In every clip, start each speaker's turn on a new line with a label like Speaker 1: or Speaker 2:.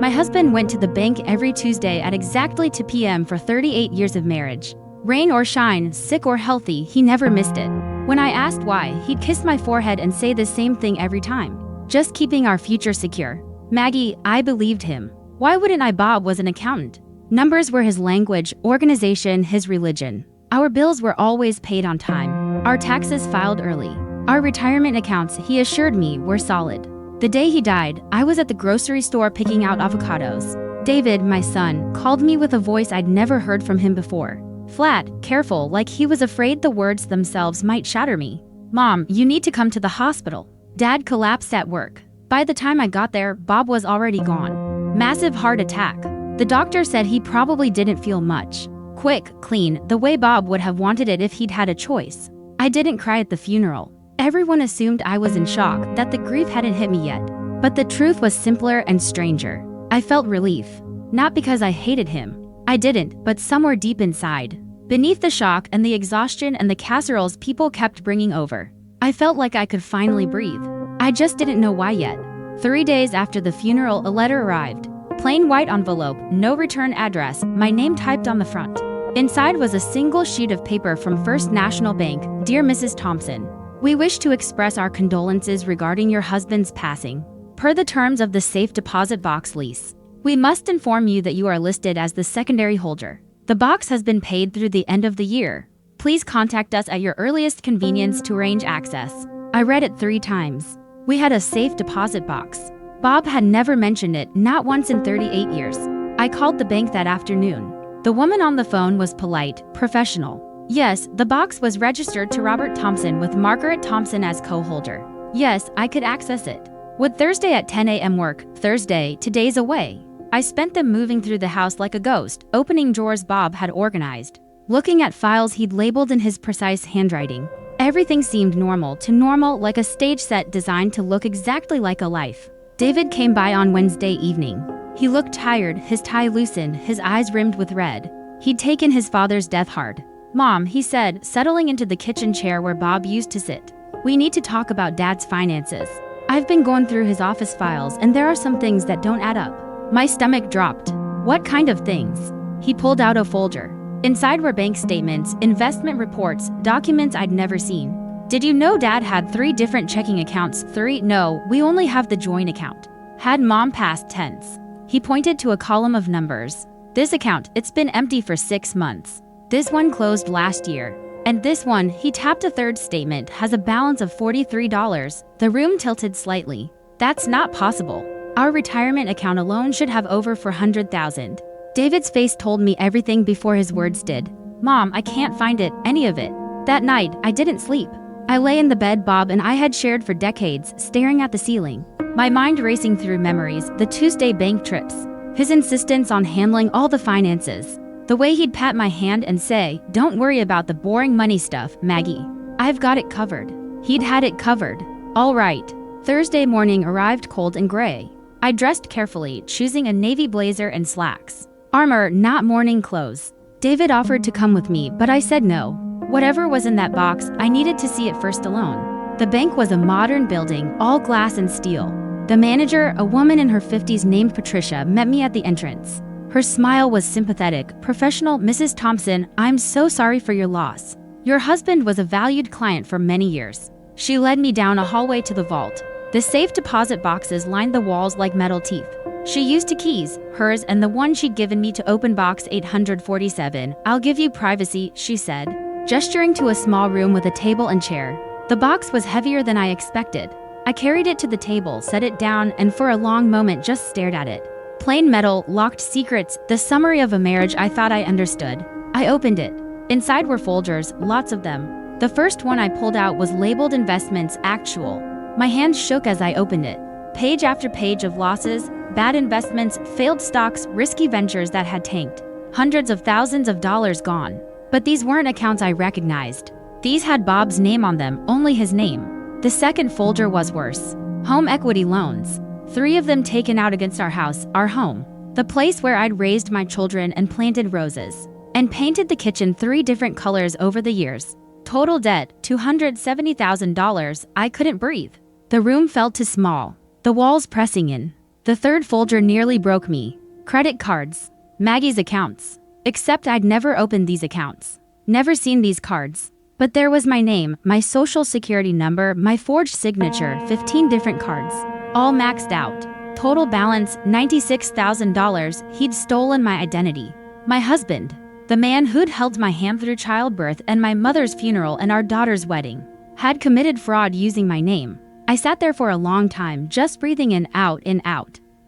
Speaker 1: My husband went to the bank every Tuesday at exactly 2 p.m. for 38 years of marriage. Rain or shine, sick or healthy, he never missed it. When I asked why, he'd kiss my forehead and say the same thing every time. Just keeping our future secure. Maggie, I believed him. Why wouldn't I? Bob was an accountant. Numbers were his language, organization his religion. Our bills were always paid on time. Our taxes filed early. Our retirement accounts, he assured me, were solid. The day he died, I was at the grocery store picking out avocados. David, my son, called me with a voice I'd never heard from him before. Flat, careful, like he was afraid the words themselves might shatter me. Mom, you need to come to the hospital. Dad collapsed at work. By the time I got there, Bob was already gone. Massive heart attack. The doctor said he probably didn't feel much. Quick, clean, the way Bob would have wanted it if he'd had a choice. I didn't cry at the funeral. Everyone assumed I was in shock, that the grief hadn't hit me yet. But the truth was simpler and stranger. I felt relief. Not because I hated him. I didn't, but somewhere deep inside. Beneath the shock and the exhaustion and the casseroles people kept bringing over, I felt like I could finally breathe. I just didn't know why yet. 3 days after the funeral, a letter arrived. Plain white envelope, no return address, my name typed on the front. Inside was a single sheet of paper from First National Bank. Dear Mrs. Thompson, we wish to express our condolences regarding your husband's passing. Per the terms of the safe deposit box lease, we must inform you that you are listed as the secondary holder. The box has been paid through the end of the year. Please contact us at your earliest convenience to arrange access. I read it 3 times. We had a safe deposit box. Bob had never mentioned it, not once in 38 years. I called the bank that afternoon. The woman on the phone was polite, professional. Yes, the box was registered to Robert Thompson with Margaret Thompson as co-holder. Yes, I could access it. Would Thursday at 10 a.m. work? Thursday, 2 days away. I spent them moving through the house like a ghost, opening drawers Bob had organized, looking at files he'd labeled in his precise handwriting. Everything seemed normal, like a stage set designed to look exactly like a life. David came by on Wednesday evening. He looked tired, his tie loosened, his eyes rimmed with red. He'd taken his father's death hard. Mom, he said, settling into the kitchen chair where Bob used to sit. We need to talk about Dad's finances. I've been going through his office files and there are some things that don't add up. My stomach dropped. What kind of things? He pulled out a folder. Inside were bank statements, investment reports, documents I'd never seen. Did you know Dad had 3 different checking accounts? 3? No, we only have the joint account. Had Mom passed tense. He pointed to a column of numbers. This account, it's been empty for 6 months. This one closed last year. And this one, he tapped a 3rd statement, has a balance of $43. The room tilted slightly. That's not possible. Our retirement account alone should have over $400,000. David's face told me everything before his words did. Mom, I can't find it, any of it. That night, I didn't sleep. I lay in the bed Bob and I had shared for decades, staring at the ceiling. My mind racing through memories, the Tuesday bank trips, his insistence on handling all the finances, the way he'd pat my hand and say, don't worry about the boring money stuff, Maggie. I've got it covered. He'd had it covered. All right. Thursday morning arrived cold and gray. I dressed carefully, choosing a navy blazer and slacks. Armor, not morning clothes. David offered to come with me, but I said no. Whatever was in that box, I needed to see it first alone. The bank was a modern building, all glass and steel. The manager, a woman in her 50s named Patricia, met me at the entrance. Her smile was sympathetic, professional. Mrs. Thompson, I'm so sorry for your loss. Your husband was a valued client for many years. She led me down a hallway to the vault. The safe deposit boxes lined the walls like metal teeth. She used 2 keys, hers and the one she'd given me to open box 847. I'll give you privacy, she said, gesturing to a small room with a table and chair. The box was heavier than I expected. I carried it to the table, set it down, and for a long moment just stared at it. Plain metal, locked secrets, the summary of a marriage I thought I understood. I opened it. Inside were folders, lots of them. The first one I pulled out was labeled Investments Actual. My hand shook as I opened it. Page after page of losses, bad investments, failed stocks, risky ventures that had tanked. Hundreds of thousands of dollars gone. But these weren't accounts I recognized. These had Bob's name on them, only his name. The second folder was worse. Home equity loans. 3 of them taken out against our house, our home. The place where I'd raised my children and planted roses. And painted the kitchen 3 different colors over the years. Total debt, $270,000. I couldn't breathe. The room felt too small. The walls pressing in. The third folder nearly broke me. Credit cards. Maggie's accounts. Except I'd never opened these accounts. Never seen these cards. But there was my name, my social security number, my forged signature, 15 different cards. All maxed out. Total balance, $96,000. He'd stolen my identity. My husband. The man who'd held my hand through childbirth and my mother's funeral and our daughter's wedding. Had committed fraud using my name. I sat there for a long time, just breathing in, out,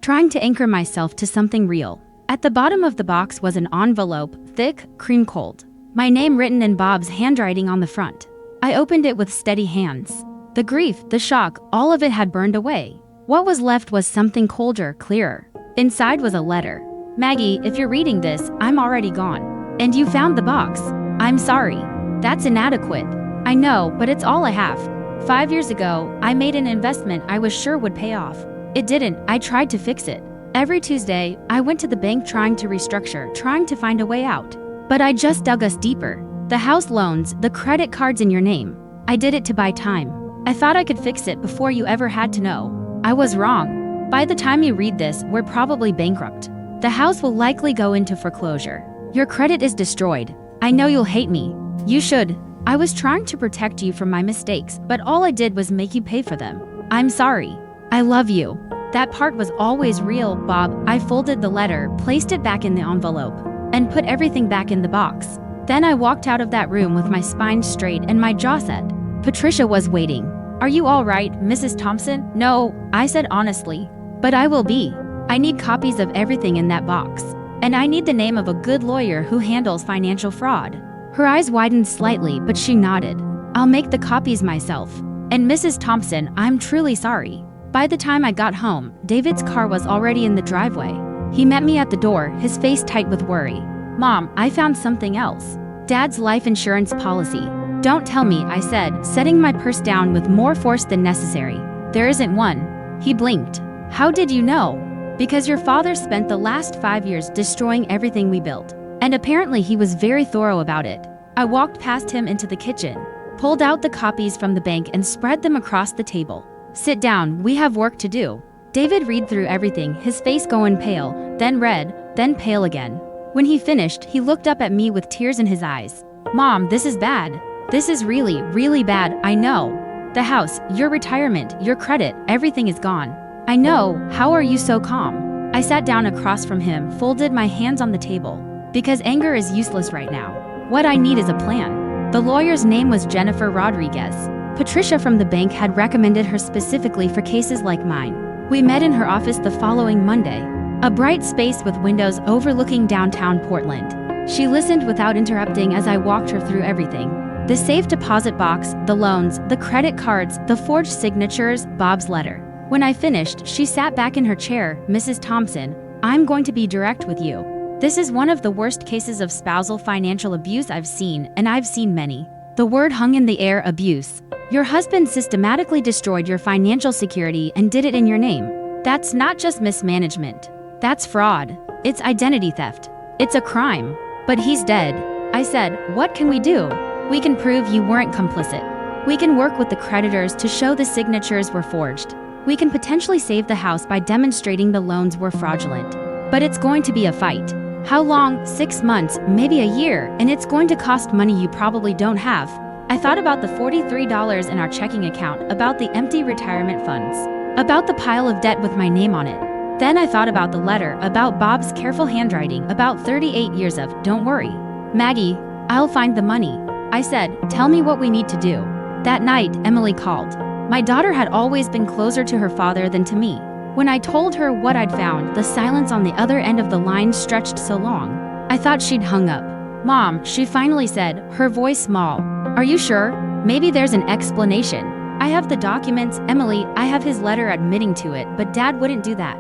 Speaker 1: trying to anchor myself to something real. At the bottom of the box was an envelope, thick, cream cold. My name written in Bob's handwriting on the front. I opened it with steady hands. The grief, the shock, all of it had burned away. What was left was something colder, clearer. Inside was a letter. Maggie, if you're reading this, I'm already gone. And you found the box. I'm sorry. That's inadequate. I know, but it's all I have. 5 years ago, I made an investment I was sure would pay off. It didn't. I tried to fix it. Every Tuesday, I went to the bank trying to restructure, trying to find a way out. But I just dug us deeper. The house loans, the credit cards in your name. I did it to buy time. I thought I could fix it before you ever had to know. I was wrong. By the time you read this, we're probably bankrupt. The house will likely go into foreclosure. Your credit is destroyed. I know you'll hate me. You should. I was trying to protect you from my mistakes, but all I did was make you pay for them. I'm sorry. I love you. That part was always real, Bob. I folded the letter, placed it back in the envelope, and put everything back in the box. Then I walked out of that room with my spine straight and my jaw set. Patricia was waiting. Are you all right, Mrs. Thompson? No, I said honestly. But I will be. I need copies of everything in that box. And I need the name of a good lawyer who handles financial fraud. Her eyes widened slightly, but she nodded. I'll make the copies myself. And Mrs. Thompson, I'm truly sorry. By the time I got home, David's car was already in the driveway. He met me at the door, his face tight with worry. Mom, I found something else. Dad's life insurance policy. Don't tell me, I said, setting my purse down with more force than necessary. There isn't one. He blinked. How did you know? Because your father spent the last 5 years destroying everything we built. And apparently he was very thorough about it. I walked past him into the kitchen, pulled out the copies from the bank and spread them across the table. Sit down, we have work to do. David read through everything, his face going pale, then red, then pale again. When he finished, he looked up at me with tears in his eyes. Mom, this is bad. This is really, really bad, I know. The house, your retirement, your credit, everything is gone. I know, how are you so calm? I sat down across from him, folded my hands on the table. Because anger is useless right now. What I need is a plan. The lawyer's name was Jennifer Rodriguez. Patricia from the bank had recommended her specifically for cases like mine. We met in her office the following Monday. A bright space with windows overlooking downtown Portland. She listened without interrupting as I walked her through everything. The safe deposit box, the loans, the credit cards, the forged signatures, Bob's letter. When I finished, she sat back in her chair. Mrs. Thompson, I'm going to be direct with you. This is one of the worst cases of spousal financial abuse I've seen, and I've seen many. The word hung in the air, abuse. Your husband systematically destroyed your financial security and did it in your name. That's not just mismanagement. That's fraud. It's identity theft. It's a crime. But he's dead. I said, what can we do? We can prove you weren't complicit. We can work with the creditors to show the signatures were forged. We can potentially save the house by demonstrating the loans were fraudulent. But it's going to be a fight. How long? 6 months, maybe a year, and it's going to cost money you probably don't have. I thought about the $43 in our checking account, about the empty retirement funds, about the pile of debt with my name on it. Then I thought about the letter, about Bob's careful handwriting, about 38 years of, don't worry, Maggie, I'll find the money. I said, tell me what we need to do. That night, Emily called. My daughter had always been closer to her father than to me. When I told her what I'd found, the silence on the other end of the line stretched so long. I thought she'd hung up. Mom, she finally said, her voice small. Are you sure? Maybe there's an explanation. I have the documents, Emily, I have his letter admitting to it, but Dad wouldn't do that.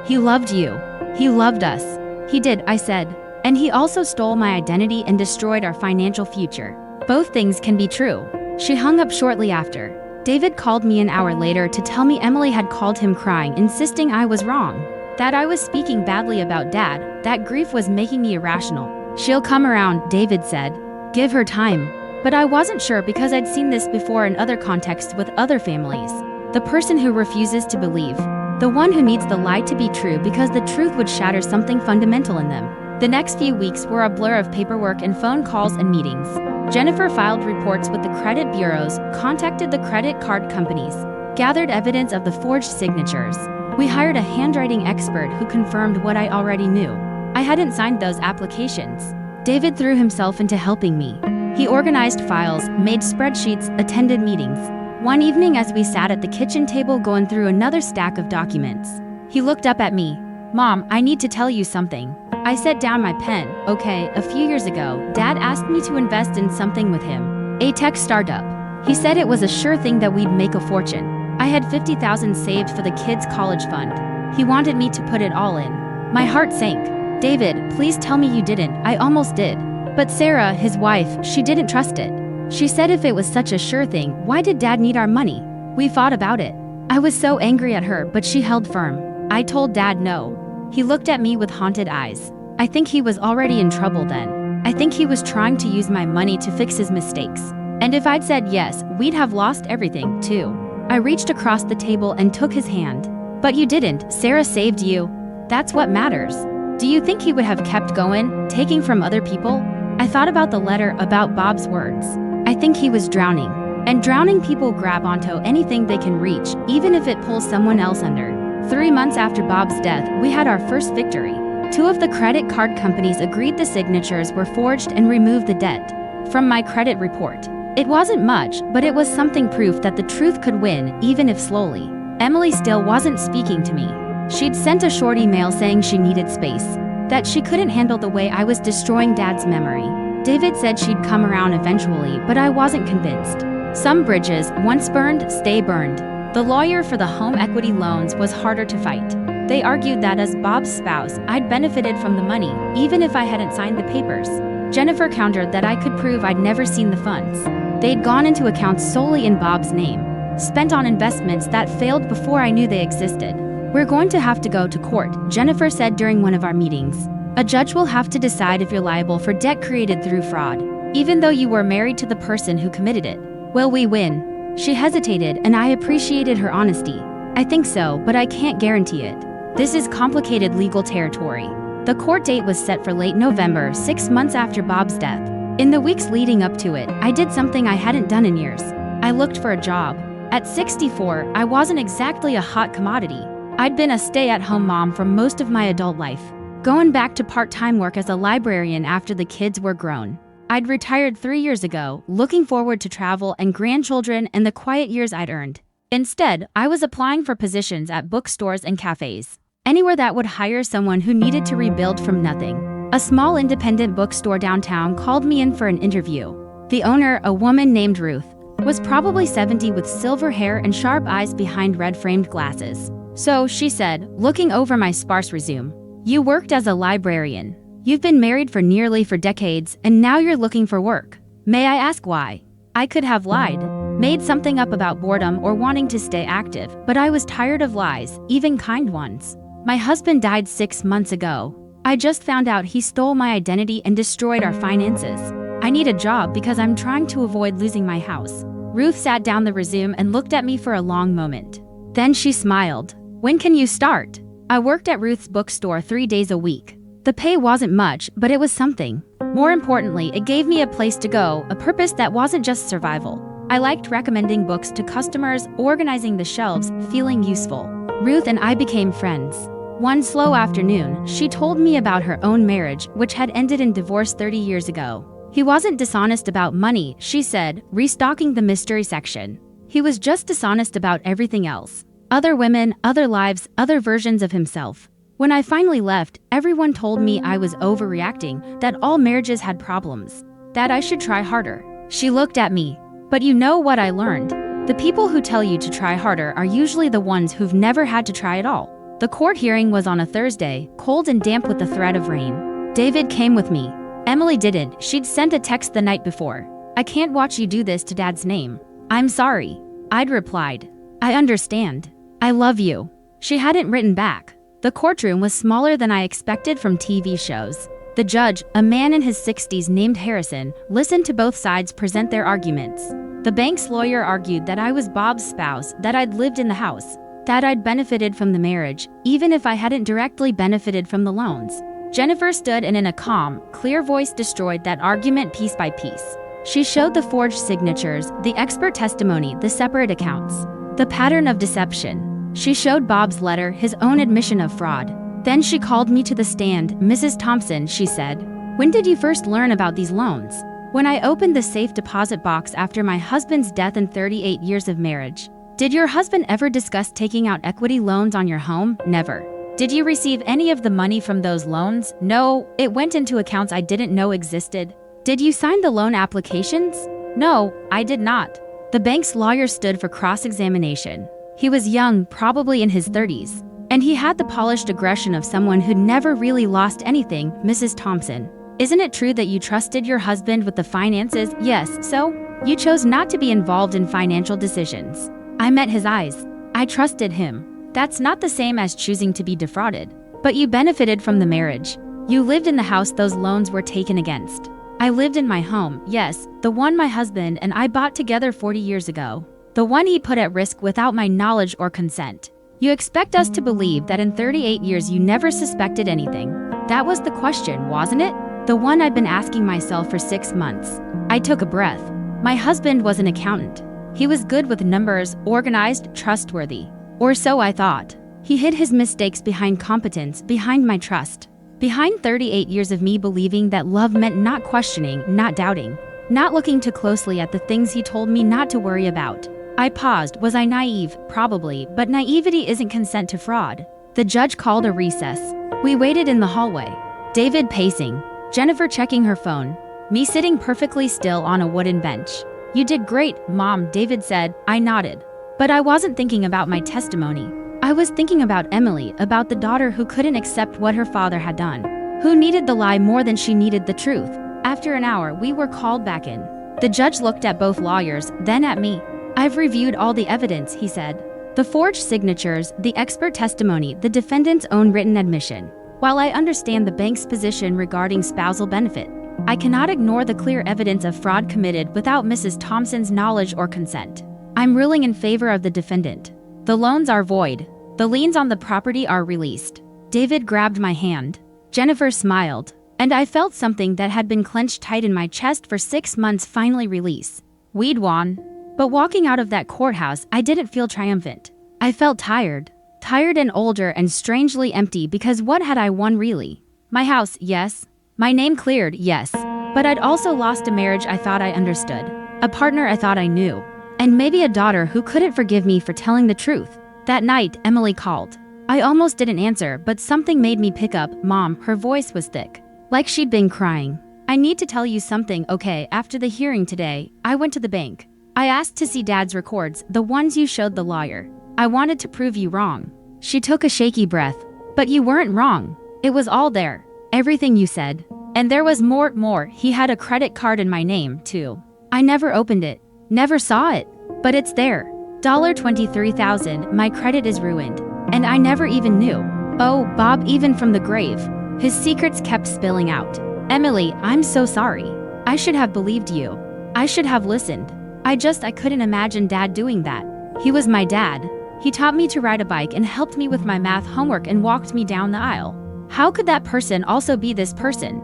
Speaker 1: He loved you. He loved us. He did, I said. And he also stole my identity and destroyed our financial future. Both things can be true. She hung up shortly after. David called me an hour later to tell me Emily had called him crying, insisting I was wrong. That I was speaking badly about Dad, that grief was making me irrational. She'll come around, David said. Give her time. But I wasn't sure because I'd seen this before in other contexts with other families. The person who refuses to believe. The one who needs the lie to be true because the truth would shatter something fundamental in them. The next few weeks were a blur of paperwork and phone calls and meetings. Jennifer filed reports with the credit bureaus, contacted the credit card companies, gathered evidence of the forged signatures. We hired a handwriting expert who confirmed what I already knew. I hadn't signed those applications. David threw himself into helping me. He organized files, made spreadsheets, attended meetings. One evening as we sat at the kitchen table going through another stack of documents, he looked up at me. "Mom, I need to tell you something." I set down my pen. "Okay, a few years ago, Dad asked me to invest in something with him. A tech startup. He said it was a sure thing that we'd make a fortune. I had $50,000 saved for the kids' college fund. He wanted me to put it all in." My heart sank. "David, please tell me you didn't." I almost did. But Sarah, his wife, she didn't trust it. She said if it was such a sure thing, why did Dad need our money? We fought about it. I was so angry at her, but she held firm. I told Dad no. He looked at me with haunted eyes. I think he was already in trouble then. I think he was trying to use my money to fix his mistakes. And if I'd said yes, we'd have lost everything, too. I reached across the table and took his hand. "But you didn't. Sarah saved you. That's what matters." Do you think he would have kept going, taking from other people? I thought about the letter, about Bob's words. I think he was drowning. And drowning people grab onto anything they can reach, even if it pulls someone else under. 3 months after Bob's death, we had our first victory. 2 of the credit card companies agreed the signatures were forged and removed the debt from my credit report. It wasn't much, but it was something proof that the truth could win, even if slowly. Emily still wasn't speaking to me. She'd sent a short email saying she needed space, that she couldn't handle the way I was destroying Dad's memory. David said she'd come around eventually, but I wasn't convinced. Some bridges, once burned, stay burned. The lawyer for the home equity loans was harder to fight. They argued that as Bob's spouse, I'd benefited from the money, even if I hadn't signed the papers. Jennifer countered that I could prove I'd never seen the funds. They'd gone into accounts solely in Bob's name, spent on investments that failed before I knew they existed. "We're going to have to go to court," Jennifer said during one of our meetings. "A judge will have to decide if you're liable for debt created through fraud, even though you were married to the person who committed it. Will we win?" She hesitated, and I appreciated her honesty. "I think so, but I can't guarantee it. This is complicated legal territory." The court date was set for late November, 6 months after Bob's death. In the weeks leading up to it, I did something I hadn't done in years. I looked for a job. At 64, I wasn't exactly a hot commodity. I'd been a stay-at-home mom for most of my adult life, going back to part-time work as a librarian after the kids were grown. I'd retired 3 years ago, looking forward to travel and grandchildren and the quiet years I'd earned. Instead, I was applying for positions at bookstores and cafes, anywhere that would hire someone who needed to rebuild from nothing. A small independent bookstore downtown called me in for an interview. The owner, a woman named Ruth, was probably 70 with silver hair and sharp eyes behind red-framed glasses. "So," she said, looking over my sparse resume, "you worked as a librarian. You've been married for nearly 4 decades, and now you're looking for work. May I ask why?" I could have lied, made something up about boredom or wanting to stay active, but I was tired of lies, even kind ones. "My husband died 6 months ago. I just found out he stole my identity and destroyed our finances. I need a job because I'm trying to avoid losing my house." Ruth sat down the resume and looked at me for a long moment. Then she smiled. "When can you start?" I worked at Ruth's bookstore 3 days a week. The pay wasn't much, but it was something. More importantly, it gave me a place to go, a purpose that wasn't just survival. I liked recommending books to customers, organizing the shelves, feeling useful. Ruth and I became friends. One slow afternoon, she told me about her own marriage, which had ended in divorce 30 years ago. He wasn't dishonest about money, she said, restocking the mystery section. He was just dishonest about everything else. Other women, other lives, other versions of himself. When I finally left, everyone told me I was overreacting, that all marriages had problems, that I should try harder. She looked at me. "But you know what I learned? The people who tell you to try harder are usually the ones who've never had to try at all." The court hearing was on a Thursday, cold and damp with the threat of rain. David came with me. Emily didn't. She'd sent a text the night before. "I can't watch you do this to Dad's name." "I'm sorry." I'd replied. "I understand. I love you." She hadn't written back. The courtroom was smaller than I expected from TV shows. The judge, a man in his 60s named Harrison, listened to both sides present their arguments. The bank's lawyer argued that I was Bob's spouse, that I'd lived in the house, that I'd benefited from the marriage, even if I hadn't directly benefited from the loans. Jennifer stood and in a calm, clear voice destroyed that argument piece by piece. She showed the forged signatures, the expert testimony, the separate accounts, the pattern of deception. She showed Bob's letter, his own admission of fraud. Then she called me to the stand. "Mrs. Thompson," she said, "when did you first learn about these loans?" "When I opened the safe deposit box after my husband's death in 38 years of marriage." "Did your husband ever discuss taking out equity loans on your home?" "Never." "Did you receive any of the money from those loans?" "No, it went into accounts I didn't know existed." "Did you sign the loan applications?" "No, I did not." The bank's lawyer stood for cross-examination. He was young, probably in his 30s, and he had the polished aggression of someone who'd never really lost anything. "Mrs. Thompson, isn't it true that you trusted your husband with the finances?" "Yes, so? You chose not to be involved in financial decisions." "I met his eyes. I trusted him." "That's not the same as choosing to be defrauded." "But you benefited from the marriage. You lived in the house those loans were taken against." "I lived in my home, yes, the one my husband and I bought together 40 years ago. The one he put at risk without my knowledge or consent." "You expect us to believe that in 38 years you never suspected anything?" That was the question, wasn't it? The one I'd been asking myself for 6 months. I took a breath. My husband was an accountant. He was good with numbers, organized, trustworthy. Or so I thought. He hid his mistakes behind competence, behind my trust. Behind 38 years of me believing that love meant not questioning, not doubting, not looking too closely at the things he told me not to worry about. I paused. Was I naive? Probably, but naivety isn't consent to fraud. The judge called a recess. We waited in the hallway. David pacing, Jennifer checking her phone, me sitting perfectly still on a wooden bench. "You did great, Mom," David said. I nodded. But I wasn't thinking about my testimony. I was thinking about Emily, about the daughter who couldn't accept what her father had done, who needed the lie more than she needed the truth. After an hour, we were called back in. The judge looked at both lawyers, then at me. "I've reviewed all the evidence," he said. "The forged signatures, the expert testimony, the defendant's own written admission. While I understand the bank's position regarding spousal benefit, I cannot ignore the clear evidence of fraud committed without Mrs. Thompson's knowledge or consent. I'm ruling in favor of the defendant. The loans are void. The liens on the property are released." David grabbed my hand. Jennifer smiled, and I felt something that had been clenched tight in my chest for 6 months finally release. We'd won. But walking out of that courthouse, I didn't feel triumphant. I felt tired. Tired and older and strangely empty because what had I won really? My house, yes. My name cleared, yes. But I'd also lost a marriage I thought I understood. A partner I thought I knew. And maybe a daughter who couldn't forgive me for telling the truth. That night, Emily called. I almost didn't answer, but something made me pick up. "Mom," her voice was thick, like she'd been crying. "I need to tell you something, okay? After the hearing today, I went to the bank. I asked to see Dad's records, the ones you showed the lawyer. I wanted to prove you wrong." She took a shaky breath. "But you weren't wrong. It was all there. Everything you said. And there was more. He had a credit card in my name, too. I never opened it. Never saw it. But it's there. $23,000, my credit is ruined. And I never even knew." Oh, Bob, even from the grave. His secrets kept spilling out. "Emily, I'm so sorry. I should have believed you. I should have listened. I couldn't imagine Dad doing that. He was my dad. He taught me to ride a bike and helped me with my math homework and walked me down the aisle. How could that person also be this person?"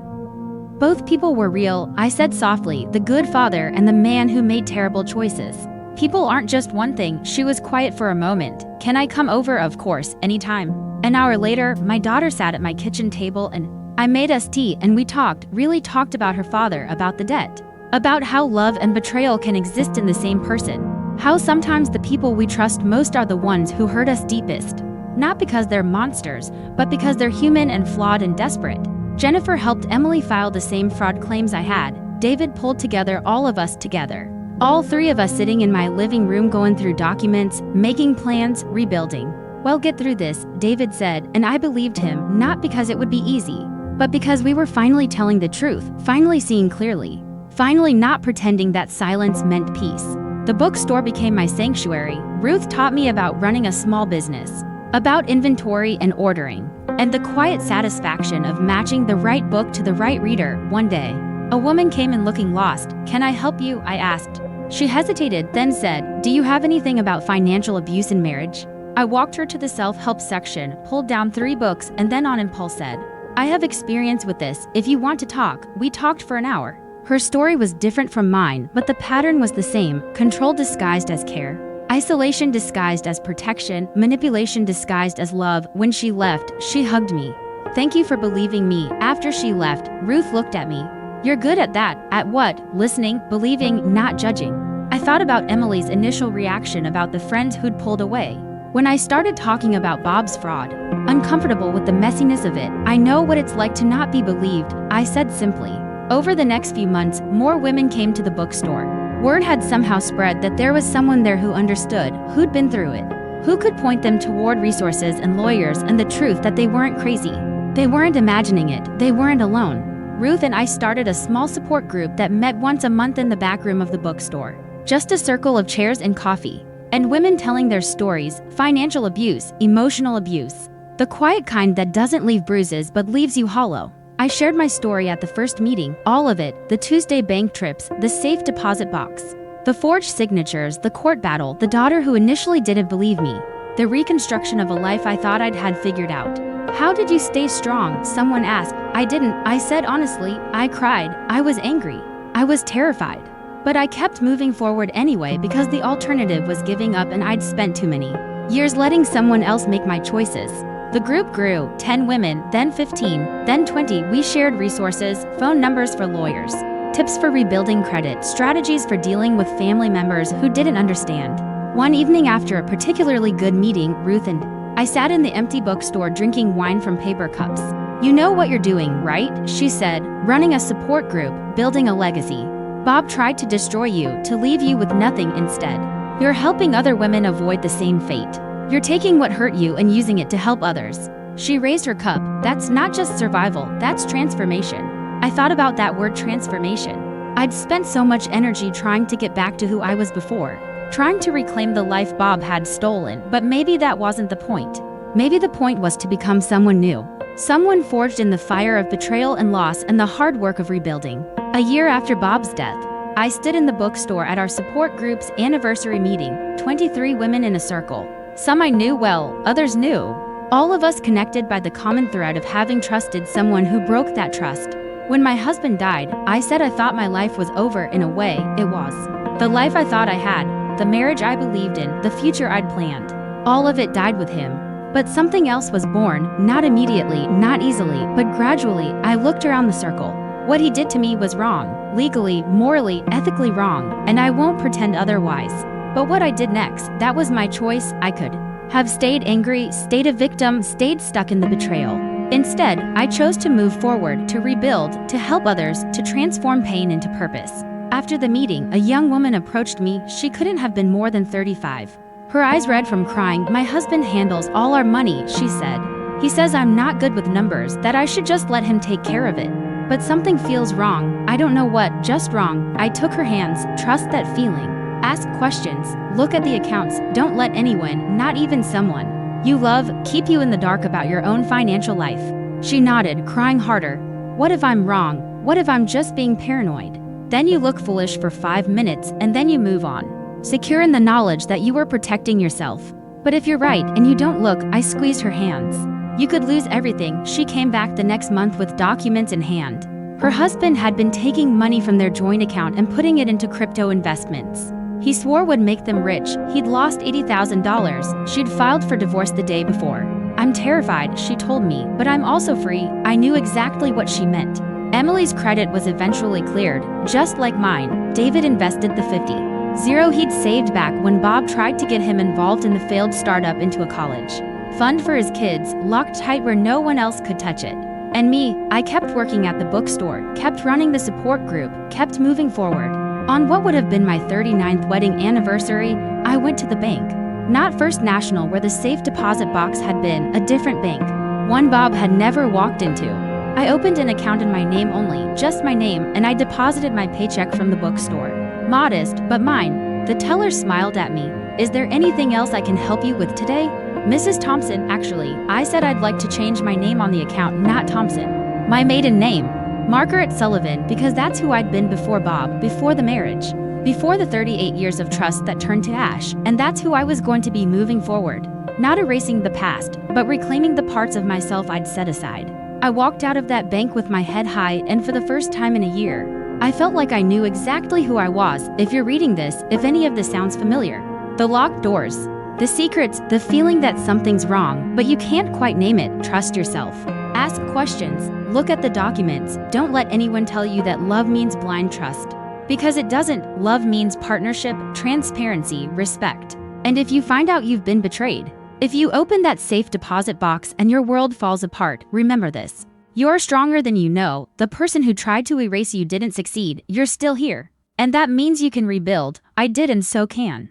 Speaker 1: "Both people were real," I said softly, "the good father and the man who made terrible choices. People aren't just one thing." She was quiet for a moment. "Can I come over?" "Of course, anytime." An hour later, my daughter sat at my kitchen table and I made us tea and we really talked about her father, about the debt, about how love and betrayal can exist in the same person, how sometimes the people we trust most are the ones who hurt us deepest. Not because they're monsters, but because they're human and flawed and desperate. Jennifer helped Emily file the same fraud claims I had. David pulled together all of us together. All 3 of us sitting in my living room going through documents, making plans, rebuilding. "Well, get through this," David said, and I believed him, not because it would be easy, but because we were finally telling the truth, finally seeing clearly, finally not pretending that silence meant peace. The bookstore became my sanctuary. Ruth taught me about running a small business, about inventory and ordering, and the quiet satisfaction of matching the right book to the right reader. One day, a woman came in looking lost. "Can I help you?" I asked. She hesitated, then said, "Do you have anything about financial abuse in marriage?" I walked her to the self-help section, pulled down 3 books, and then on impulse said, "I have experience with this. If you want to talk." We talked for an hour. Her story was different from mine, but the pattern was the same: control disguised as care, isolation disguised as protection, manipulation disguised as love. When she left, she hugged me. "Thank you for believing me." After she left, Ruth looked at me. "You're good at that." At what? Listening, believing, not judging. I thought about Emily's initial reaction about the friend who'd pulled away. When I started talking about Bob's fraud, uncomfortable with the messiness of it, "I know what it's like to not be believed," I said simply. Over the next few months, more women came to the bookstore. Word had somehow spread that there was someone there who understood, who'd been through it, who could point them toward resources and lawyers and the truth that they weren't crazy. They weren't imagining it, they weren't alone. Ruth and I started a small support group that met once a month in the back room of the bookstore. Just a circle of chairs and coffee. And women telling their stories: financial abuse, emotional abuse. The quiet kind that doesn't leave bruises but leaves you hollow. I shared my story at the first meeting, all of it: the Tuesday bank trips, the safe deposit box, the forged signatures, the court battle, the daughter who initially didn't believe me, the reconstruction of a life I thought I'd had figured out. "How did you stay strong?" someone asked. I didn't. I said honestly, I cried, I was angry, I was terrified. But I kept moving forward anyway because the alternative was giving up, and I'd spent too many years letting someone else make my choices. The group grew: 10 women, then 15, then 20. We shared resources, phone numbers for lawyers, tips for rebuilding credit, strategies for dealing with family members who didn't understand. One evening after a particularly good meeting, Ruth and I sat in the empty bookstore drinking wine from paper cups. "You know what you're doing, right?" she said. "Running a support group, building a legacy. Bob tried to destroy you, to leave you with nothing instead. You're helping other women avoid the same fate. You're taking what hurt you and using it to help others." She raised her cup. "That's not just survival, that's transformation." I thought about that word, transformation. I'd spent so much energy trying to get back to who I was before, trying to reclaim the life Bob had stolen, but maybe that wasn't the point. Maybe the point was to become someone new. Someone forged in the fire of betrayal and loss and the hard work of rebuilding. A year after Bob's death, I stood in the bookstore at our support group's anniversary meeting, 23 women in a circle. Some I knew well, others new. All of us connected by the common thread of having trusted someone who broke that trust. When my husband died, I said I thought my life was over. In a way, it was. The life I thought I had, the marriage I believed in, the future I'd planned. All of it died with him. But something else was born, not immediately, not easily, but gradually. I looked around the circle. What he did to me was wrong, legally, morally, ethically wrong, and I won't pretend otherwise. But what I did next, that was my choice. I could have stayed angry, stayed a victim, stayed stuck in the betrayal. Instead, I chose to move forward, to rebuild, to help others, to transform pain into purpose. After the meeting, a young woman approached me. She couldn't have been more than 35. Her eyes red from crying. "My husband handles all our money," she said. "He says I'm not good with numbers, that I should just let him take care of it. But something feels wrong. I don't know what, just wrong." I took her hands. "Trust that feeling. Ask questions. Look at the accounts. Don't let anyone, not even someone you love, keep you in the dark about your own financial life." She nodded, crying harder. "What if I'm wrong? What if I'm just being paranoid?" Then you look foolish for 5 minutes, and then you move on, secure in the knowledge that you were protecting yourself. "But if you're right and you don't look," I squeezed her hands. "You could lose everything." She came back the next month with documents in hand. Her husband had been taking money from their joint account and putting it into crypto investments. He swore would make them rich. He'd lost $80,000. She'd filed for divorce the day before. "I'm terrified," she told me, "but I'm also free." I knew exactly what she meant. Emily's credit was eventually cleared, just like mine. David invested the $50,000 he'd saved back when Bob tried to get him involved in the failed startup into a college fund for his kids, locked tight where no one else could touch it. And me, I kept working at the bookstore, kept running the support group, kept moving forward. On what would have been my 39th wedding anniversary, I went to the bank. Not First National, where the safe deposit box had been, a different bank. One Bob had never walked into. I opened an account in my name only, just my name, and I deposited my paycheck from the bookstore. Modest, but mine. The teller smiled at me. "Is there anything else I can help you with today?" "Mrs. Thompson, actually." I said I'd like to change my name on the account, not Thompson. My maiden name. Margaret Sullivan, because that's who I'd been before Bob, before the marriage, before the 38 years of trust that turned to ash, and that's who I was going to be moving forward. not erasing the past, but reclaiming the parts of myself I'd set aside. I walked out of that bank with my head high, and for the first time in a year, I felt like I knew exactly who I was. If you're reading this, if any of this sounds familiar, the locked doors, the secrets, the feeling that something's wrong, but you can't quite name it, trust yourself. Ask questions, look at the documents, don't let anyone tell you that love means blind trust. Because it doesn't. Love means partnership, transparency, respect. And if you find out you've been betrayed, if you open that safe deposit box and your world falls apart, remember this. You're stronger than you know. The person who tried to erase you didn't succeed. You're still here. And that means you can rebuild. I did, and so can.